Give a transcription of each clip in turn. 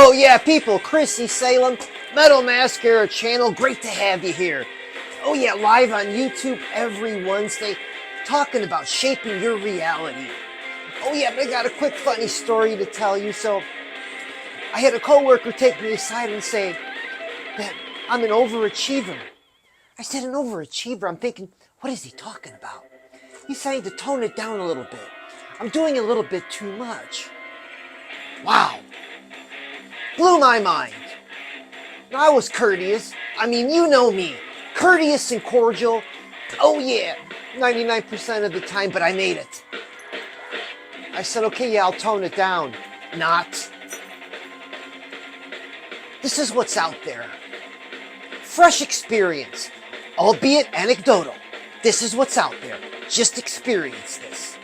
Oh yeah, people, Chrissy Salem Metal Mascara channel, great to have you here. Oh yeah, live on YouTube every Wednesday, talking about shaping your reality. Oh yeah, but I got a quick funny story to tell you. So, I had a coworker take me aside and say that I'm an overachiever. I said, an overachiever? I'm thinking, what is he talking about? He's saying to tone it down a little bit. I'm doing a little bit too much. Wow. Blew my mind. Now, I was courteous. I mean, you know me. Courteous and cordial. Oh yeah, 99% of the time, but I made it. I said, okay, yeah, I'll tone it down. Not. This is what's out there. Fresh experience, albeit anecdotal. This is what's out there. Just experience this.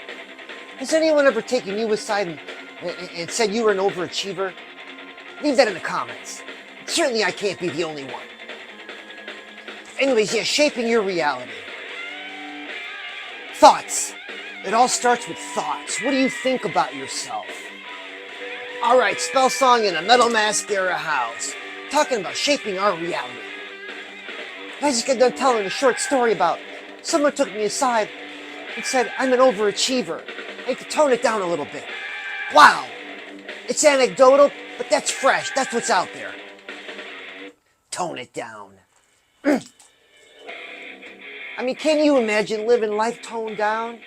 Has anyone ever taken you aside and said you were an overachiever? Leave that in the comments. Certainly I can't be the only one. Anyways, yeah, shaping your reality. Thoughts. It all starts with thoughts. What do you think about yourself? All right, spell song in a Metal Mascara house. Talking about shaping our reality. I just got done telling a short story about someone took me aside and said, I'm an overachiever. I need to tone it down a little bit. Wow. It's anecdotal, but that's fresh. That's what's out there. Tone it down. I mean, can you imagine living life toned down?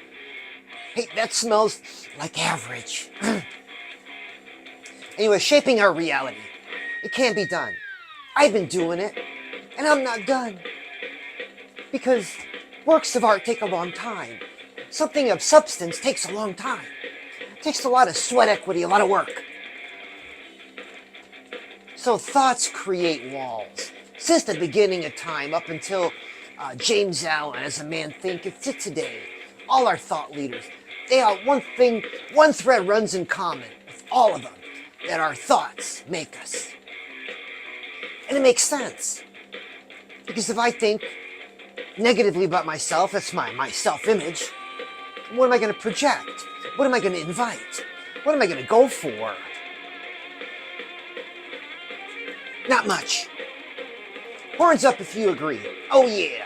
Hey, that smells like average. Anyway, shaping our reality. It can be done. I've been doing it, and I'm not done. Because works of art take a long time. Something of substance takes a long time. It takes a lot of sweat equity, a lot of work. So thoughts create walls. Since the beginning of time, up until James Allen, as a man thinketh, to today, all our thought leaders, they are one thread runs in common with all of them, that our thoughts make us. And it makes sense. Because if I think negatively about myself, that's my self-image, what am I going to project? What am I going to invite? What am I going to go for? Not much. Horns up if you agree. Oh yeah.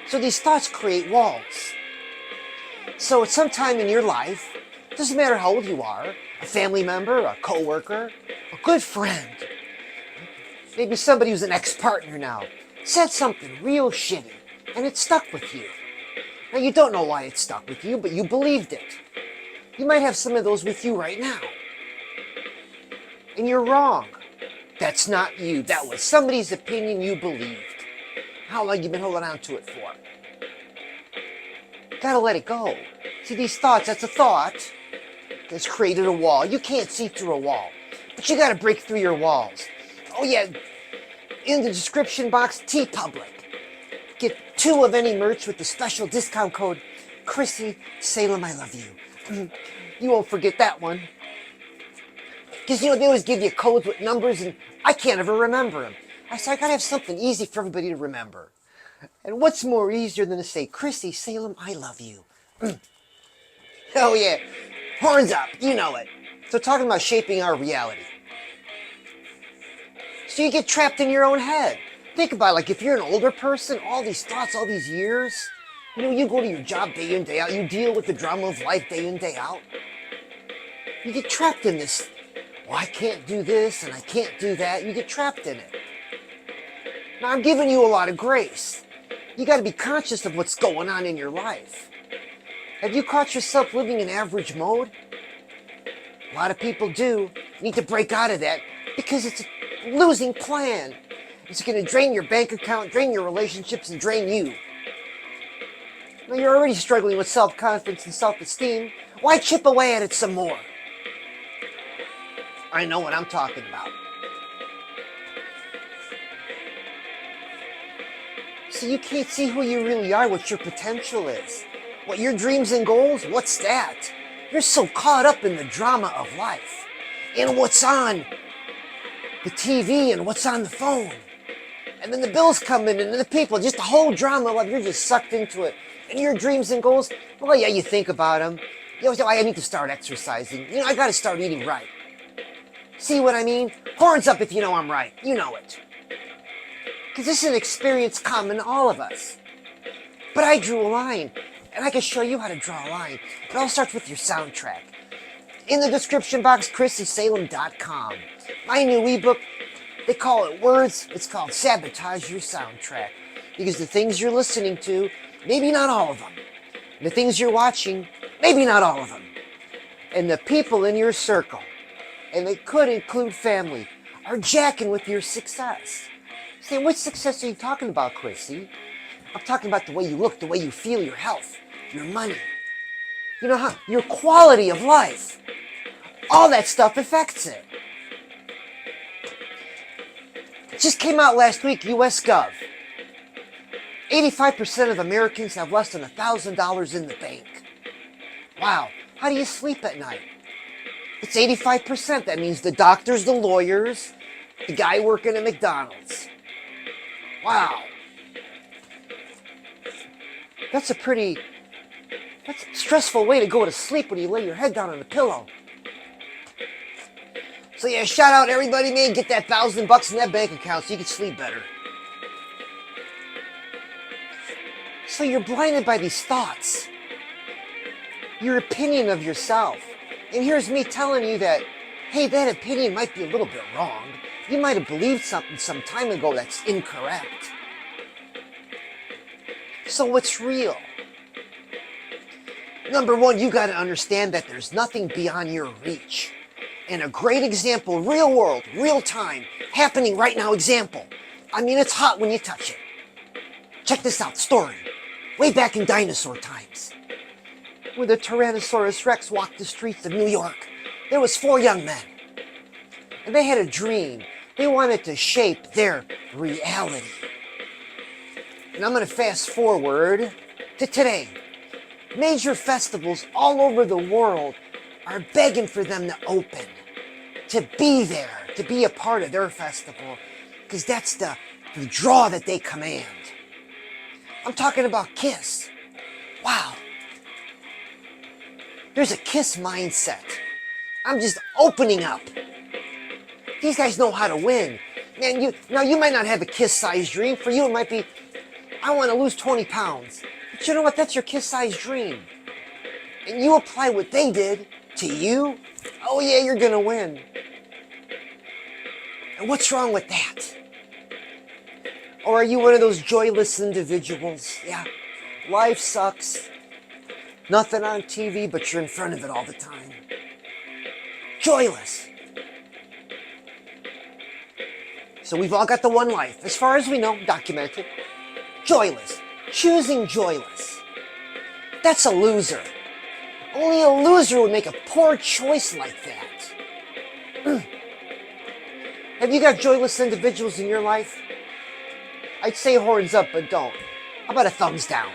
So these thoughts create walls. So at some time in your life, doesn't matter how old you are, a family member, a coworker, a good friend, maybe somebody who's an ex-partner now, said something real shitty, and it stuck with you. Now you don't know why it stuck with you, but you believed it. You might have some of those with you right now. And you're wrong. That's not you. That was somebody's opinion you believed. How long you been holding on to it for? Gotta let it go. See, these thoughts, that's a thought that's created a wall. You can't see through a wall, but you gotta break through your walls. Oh yeah, in the description box, TeePublic. Get 2 of any merch with the special discount code Chrissy Salem I love you. You won't forget that one. Because, they always give you codes with numbers, and I can't ever remember them. I said, I gotta have something easy for everybody to remember. And what's more easier than to say, Chrissy Salem, I love you. Oh yeah, horns up, you know it. So talking about shaping our reality. So you get trapped in your own head. Think about it, like if you're an older person, all these thoughts, all these years, you go to your job day in, day out, you deal with the drama of life day in, day out. You get trapped in this. Well, I can't do this and I can't do that. You get trapped in it. Now, I'm giving you a lot of grace. You got to be conscious of what's going on in your life. Have you caught yourself living in average mode? A lot of people do. You need to break out of that because it's a losing plan. It's going to drain your bank account, drain your relationships, and drain you. Now, you're already struggling with self-confidence and self-esteem. Why chip away at it some more? I know what I'm talking about. So you can't see who you really are, what your potential is. What your dreams and goals, what's that? You're so caught up in the drama of life. In what's on the TV and what's on the phone. And then the bills come in and the people, just the whole drama of life, you're just sucked into it. And your dreams and goals, well, yeah, you think about them. I need to start exercising. I got to start eating right. See what I mean? Horns up if you know I'm right. You know it. Because this is an experience common to all of us. But I drew a line, and I can show you how to draw a line. It all starts with your soundtrack. In the description box, ChrissySalem.com. My new ebook, they call it Words. It's called Sabotage Your Soundtrack. Because the things you're listening to, maybe not all of them. And the things you're watching, maybe not all of them. And the people in your circle, and they could include family, are jacking with your success. Say, what success are you talking about, Chrissy? I'm talking about the way you look, the way you feel, your health, your money. You know how, your quality of life. All that stuff affects it. It just came out last week, US Gov. 85% of Americans have less than $1,000 in the bank. Wow, how do you sleep at night? It's 85%. That means the doctors, the lawyers, the guy working at McDonald's. Wow. That's a stressful way to go to sleep when you lay your head down on the pillow. So yeah, shout out everybody, man. Get that $1,000 in that bank account so you can sleep better. So you're blinded by these thoughts. Your opinion of yourself. And here's me telling you that, hey, that opinion might be a little bit wrong. You might have believed something some time ago that's incorrect. So what's real? Number one, you got to understand that there's nothing beyond your reach. And a great example, real world, real time, happening right now example. I mean, it's hot when you touch it. Check this out, story. Way back in dinosaur times, when the Tyrannosaurus Rex walked the streets of New York, there was 4 young men. And they had a dream. They wanted to shape their reality. And I'm going to fast forward to today. Major festivals all over the world are begging for them to open, to be there, to be a part of their festival, because that's the draw that they command. I'm talking about Kiss. Wow. There's a Kiss mindset. I'm just opening up. These guys know how to win. Man, you might not have a Kiss-sized dream. For you, it might be, I want to lose 20 pounds. But you know what? That's your Kiss-sized dream. And you apply what they did to you, oh yeah, you're going to win. And what's wrong with that? Or are you one of those joyless individuals? Yeah, life sucks. Nothing on TV, but you're in front of it all the time. Joyless. So we've all got the one life, as far as we know, documented. Joyless. Choosing joyless. That's a loser. Only a loser would make a poor choice like that. Have you got joyless individuals in your life? I'd say horns up, but don't. How about a thumbs down?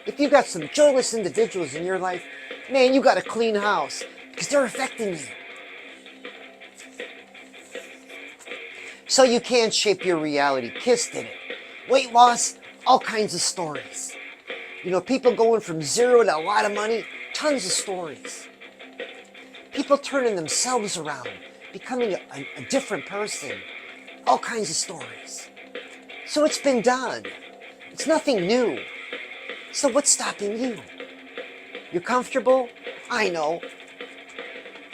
If you've got some joyless individuals in your life, man, you got a clean house, because they're affecting you. So you can shape your reality. Kiss did it. Weight loss, all kinds of stories. You know, people going from 0 to a lot of money, tons of stories. People turning themselves around, becoming a different person, all kinds of stories. So it's been done. It's nothing new. So what's stopping you? You're comfortable? I know.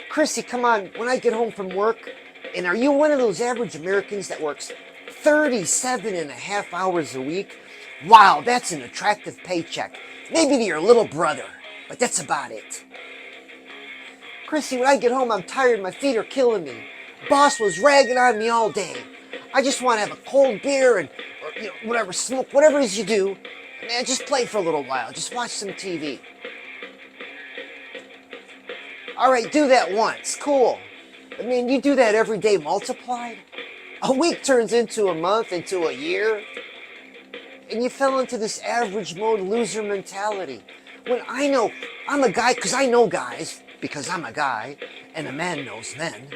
Chrissy, come on, when I get home from work, and are you one of those average Americans that works 37 and a half hours a week? Wow, that's an attractive paycheck. Maybe to your little brother, but that's about it. Chrissy, when I get home, I'm tired, my feet are killing me. Boss was ragging on me all day. I just want to have a cold beer and, or, whatever, smoke, whatever it is you do. Man, just play for a little while. Just watch some TV. All right, do that once. Cool. But man, you do that every day multiplied. A week turns into a month, into a year. And you fell into this average mode loser mentality. When I know, I'm a guy, because I know guys, because I'm a guy, and a man knows men.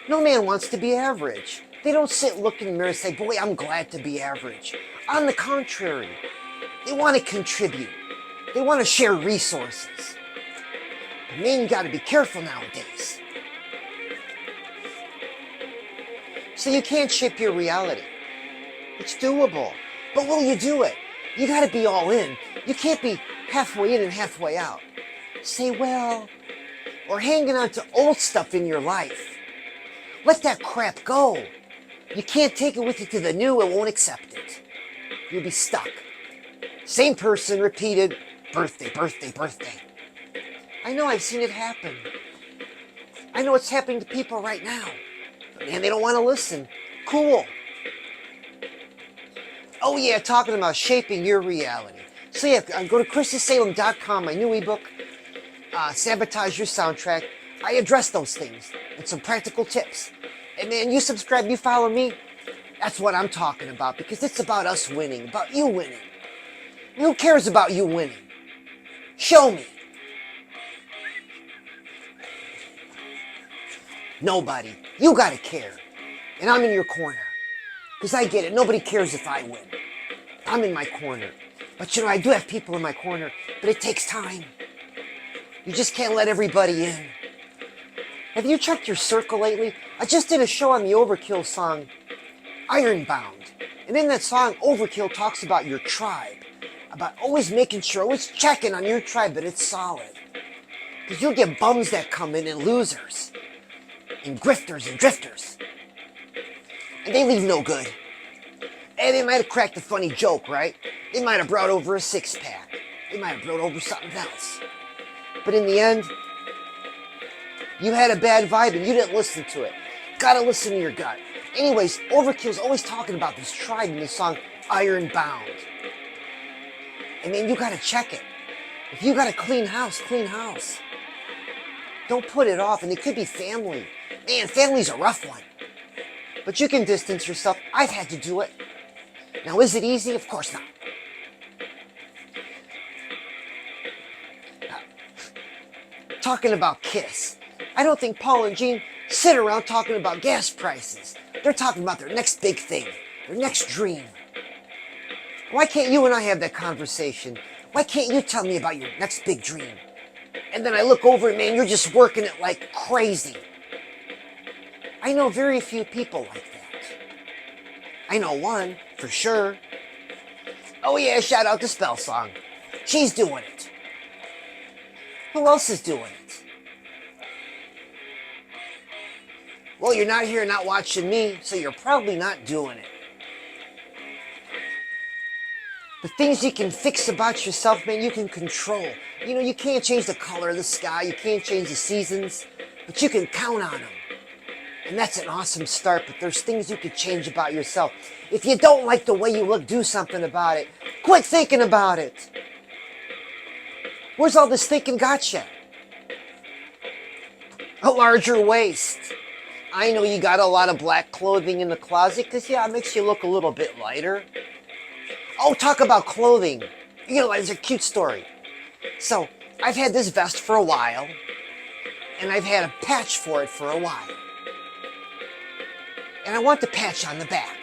No man wants to be average. They don't sit, look in the mirror and say, boy, I'm glad to be average. On the contrary, they want to contribute. They want to share resources. But man, you got to be careful nowadays. So you can't shape your reality. It's doable. But will you do it? You gotta be all in. You can't be halfway in and halfway out. Say, well, or hanging on to old stuff in your life. Let that crap go. You can't take it with you to the new, it won't accept it. You'll be stuck. Same person repeated, birthday, birthday, birthday. I know, I've seen it happen. I know it's happening to people right now. But man, they don't want to listen. Cool. Oh yeah, talking about shaping your reality. So yeah, go to ChrissySalem.com, my new ebook, Sabotage Your Soundtrack. I address those things and some practical tips. And man, you subscribe, you follow me, that's what I'm talking about, because it's about us winning, about you winning. Who cares about you winning? Show me. Nobody. You gotta care. And I'm in your corner. Because I get it. Nobody cares if I win. I'm in my corner. But you know, I do have people in my corner. But it takes time. You just can't let everybody in. Have you checked your circle lately? I just did a show on the Overkill song, Ironbound. And in that song, Overkill talks about your tribe. About always making sure, always checking on your tribe that it's solid. Because you'll get bums that come in and losers. And grifters and drifters. And they leave no good. And they might have cracked a funny joke, right? They might have brought over a six-pack. They might have brought over something else. But in the end, you had a bad vibe and you didn't listen to it. Gotta listen to your gut. Anyways, Overkill's always talking about this tribe in the song Ironbound. And man, you gotta check it. If you got a clean house, clean house. Don't put it off, and it could be family. Man, family's a rough one. But you can distance yourself. I've had to do it. Now, is it easy? Of course not. Talking about Kiss. I don't think Paul and Gene sit around talking about gas prices. They're talking about their next big thing, their next dream. Why can't you and I have that conversation? Why can't you tell me about your next big dream? And then I look over and man, you're just working it like crazy. I know very few people like that. I know one, for sure. Oh yeah, shout out to Spell Song. She's doing it. Who else is doing it? Well, you're not here, not watching me, so you're probably not doing it. The things you can fix about yourself, man, you can control. You know, you can't change the color of the sky, you can't change the seasons, but you can count on them. And that's an awesome start, but there's things you can change about yourself. If you don't like the way you look, do something about it. Quit thinking about it. Where's all this thinking got you? A larger waist. I know you got a lot of black clothing in the closet, because, yeah, it makes you look a little bit lighter. Oh, talk about clothing. You know, it's a cute story. So, I've had this vest for a while, and I've had a patch for it for a while. And I want the patch on the back.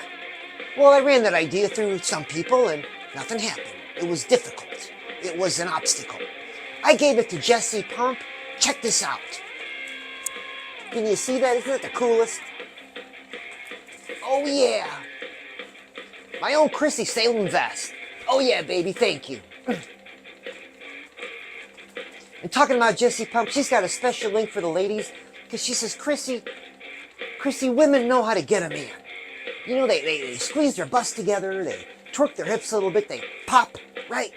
Well, I ran that idea through some people, and nothing happened. It was difficult. It was an obstacle. I gave it to Jesse Pump. Check this out. Can you see that? Isn't that the coolest? Oh, yeah. My own Chrissy Salem vest. Oh, yeah, baby. Thank you. And talking about Jesse Pump, she's got a special link for the ladies, because she says, Chrissy, women know how to get a man. You know, they squeeze their butts together, they twerk their hips a little bit, they pop, right?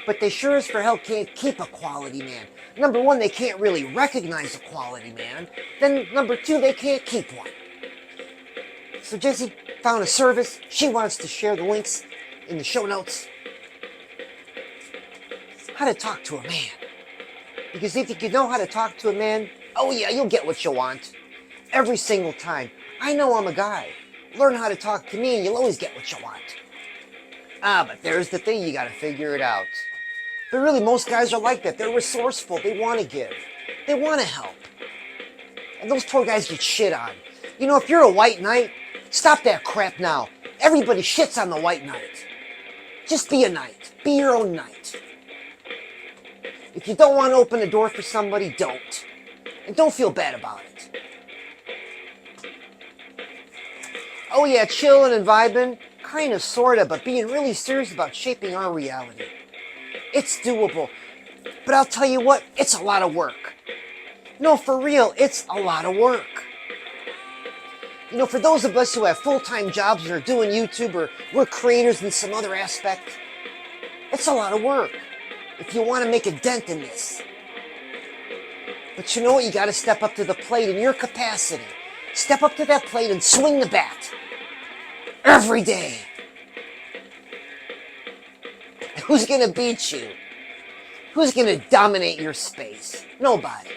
But they sure as for hell can't keep a quality man. Number one, they can't really recognize a quality man. Then number two, they can't keep one. So Jessie found a service. She wants to share the links in the show notes. How to talk to a man. Because if you can know how to talk to a man, oh yeah, you'll get what you want. Every single time. I know I'm a guy. Learn how to talk to me and you'll always get what you want. Ah, but there's the thing, you gotta figure it out. But really, most guys are like that. They're resourceful. They want to give. They want to help. And those poor guys get shit on. You know, if you're a white knight, stop that crap now. Everybody shits on the white knight. Just be a knight. Be your own knight. If you don't want to open the door for somebody, don't. And don't feel bad about it. Oh yeah, chilling and vibing, kind of, sort of, but being really serious about shaping our reality. It's doable, but I'll tell you what, it's a lot of work. No, for real, it's a lot of work. You know, for those of us who have full-time jobs or are doing YouTube or we're creators in some other aspect, it's a lot of work if you want to make a dent in this. But you know what? You got to step up to the plate in your capacity. Step up to that plate and swing the bat. Every day. Who's going to beat you? Who's going to dominate your space? Nobody.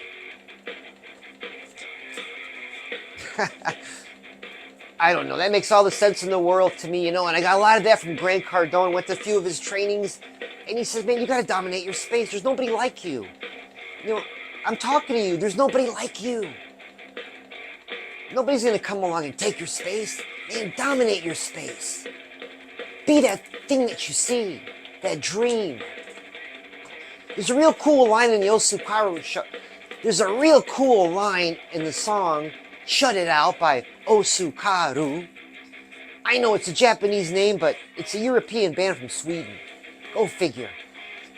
I don't know. That makes all the sense in the world to me, you know. And I got a lot of that from Grant Cardone. Went to a few of his trainings. And he says, man, you got to dominate your space. There's nobody like you. You know, I'm talking to you. There's nobody like you. Nobody's going to come along and take your space. Man, dominate your space. Be that thing that you see. That dream. There's a real cool line in the Osukaru show. There's a real cool line in the song Shut It Out by Osukaru. I know it's a Japanese name, but it's a European band from Sweden. Go figure.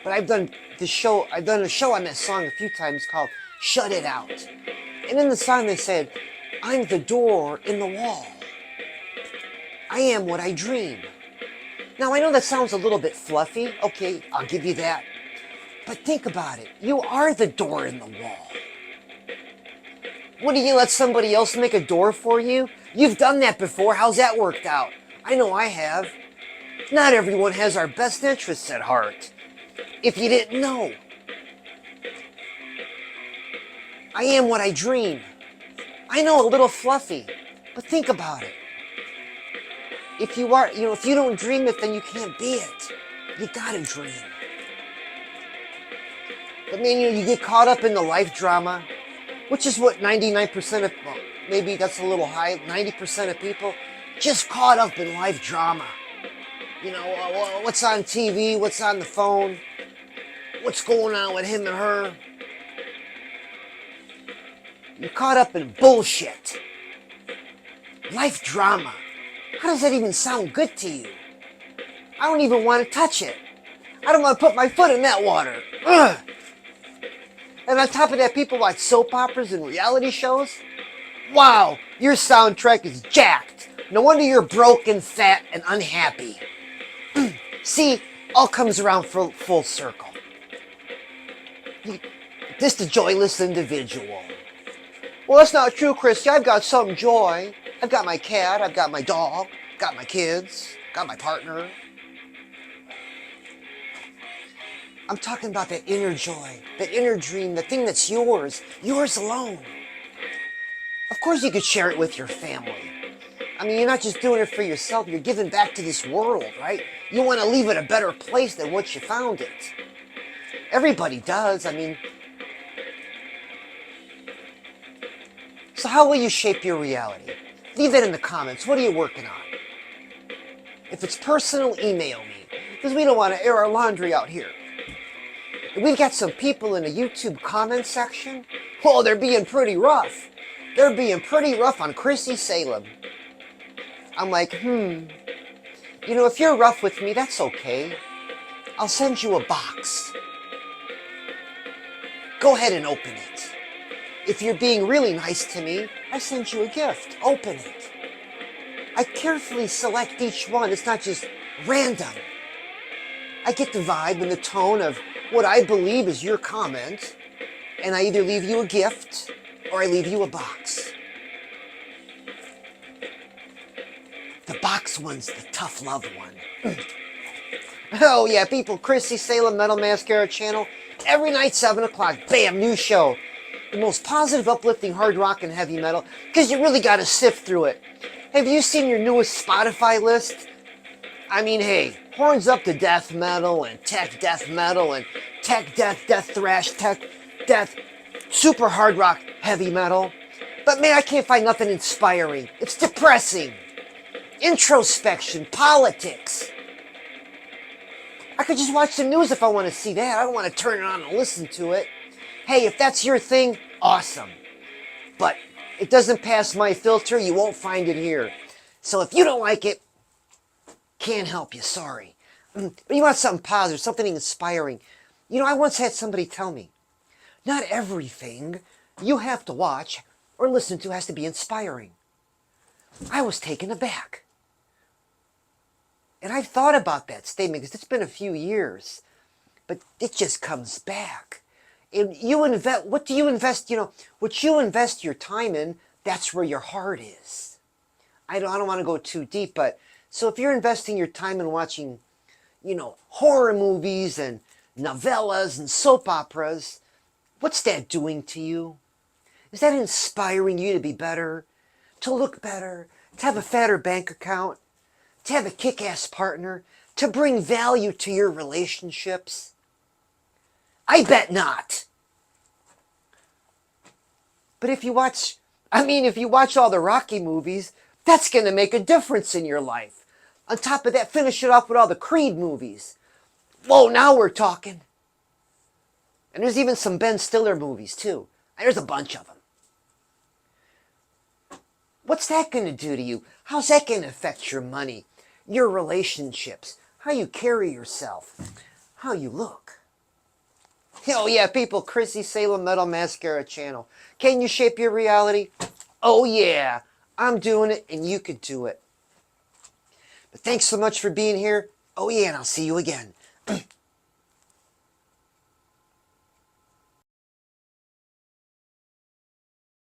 But I've done a show on that song a few times called Shut It Out. And in the song they said, I'm the door in the wall. I am what I dream. Now I know that sounds a little bit fluffy. Okay, I'll give you that. But think about it. You are the door in the wall. What, do you let somebody else make a door for you? You've done that before. How's that worked out? I know I have. Not everyone has our best interests at heart. If you didn't know. I am what I dream. I know, a little fluffy, but think about it. If you are, if you don't dream it, then you can't be it. You gotta dream. But man, you get caught up in the life drama, which is what 99% of, well, maybe that's a little high, 90% of people just caught up in life drama. You know, what's on TV, what's on the phone, what's going on with him and her. You're caught up in bullshit. Life drama. How does that even sound good to you? I don't even want to touch it. I don't want to put my foot in that water. Ugh. And on top of that, people watch soap operas and reality shows. Wow, your soundtrack is jacked. No wonder you're broken, fat, and unhappy. See, all comes around full circle. Just a joyless individual. Well, that's not true, Chrissy. I've got some joy. I've got my cat, I've got my dog, got my kids, got my partner. I'm talking about that inner joy, that inner dream, the thing that's yours alone. Of course you could share it with your family. I mean, you're not just doing it for yourself, you're giving back to this world, right? You want to leave it a better place than what you found it. Everybody does, I mean. So how will you shape your reality? Leave that in the comments. What are you working on? If it's personal, email me, because we don't want to air our laundry out here. We've got some people in the YouTube comment section. Oh, they're being pretty rough. They're being pretty rough on Chrissy Salem. I'm like, You know, if you're rough with me, that's okay. I'll send you a box. Go ahead and open it. If you're being really nice to me, I send you a gift. Open it. I carefully select each one. It's not just random. I get the vibe and the tone of what I believe is your comment, and I either leave you a gift or I leave you a box. The box one's the tough love one. Oh yeah, people, Chrissy Salem Metal Mascara channel. Every night, 7 o'clock, bam, new show. The most positive, uplifting hard rock and heavy metal, because you really got to sift through it. Have you seen your newest Spotify list? I mean, hey, horns up to death metal and tech death metal and tech death, death thrash, tech death, super hard rock, heavy metal. But man, I can't find nothing inspiring. It's depressing. Introspection, politics. I could just watch the news if I want to see that. I don't want to turn it on and listen to it. Hey, if that's your thing, awesome. But it doesn't pass my filter, you won't find it here. So if you don't like it, can't help you, sorry. But you want something positive, something inspiring. You know, I once had somebody tell me, not everything you have to watch or listen to has to be inspiring. I was taken aback. And I've thought about that statement because it's been a few years. But it just comes back. And you invest, what do you invest, what you invest your time in, that's where your heart is. I don't want to go too deep, but so if you're investing your time in watching, horror movies and novellas and soap operas, what's that doing to you? Is that inspiring you to be better, to look better, to have a fatter bank account, to have a kick-ass partner, to bring value to your relationships? I bet not. But if you watch all the Rocky movies, that's going to make a difference in your life. On top of that, finish it off with all the Creed movies. Whoa, now we're talking. And there's even some Ben Stiller movies, too. And there's a bunch of them. What's that going to do to you? How's that going to affect your money, your relationships, how you carry yourself, how you look? Oh yeah, people, Chrissy Salem Metal Mascara channel. Can you shape your reality? Oh yeah, I'm doing it and you could do it. But thanks so much for being here. Oh yeah, and I'll see you again.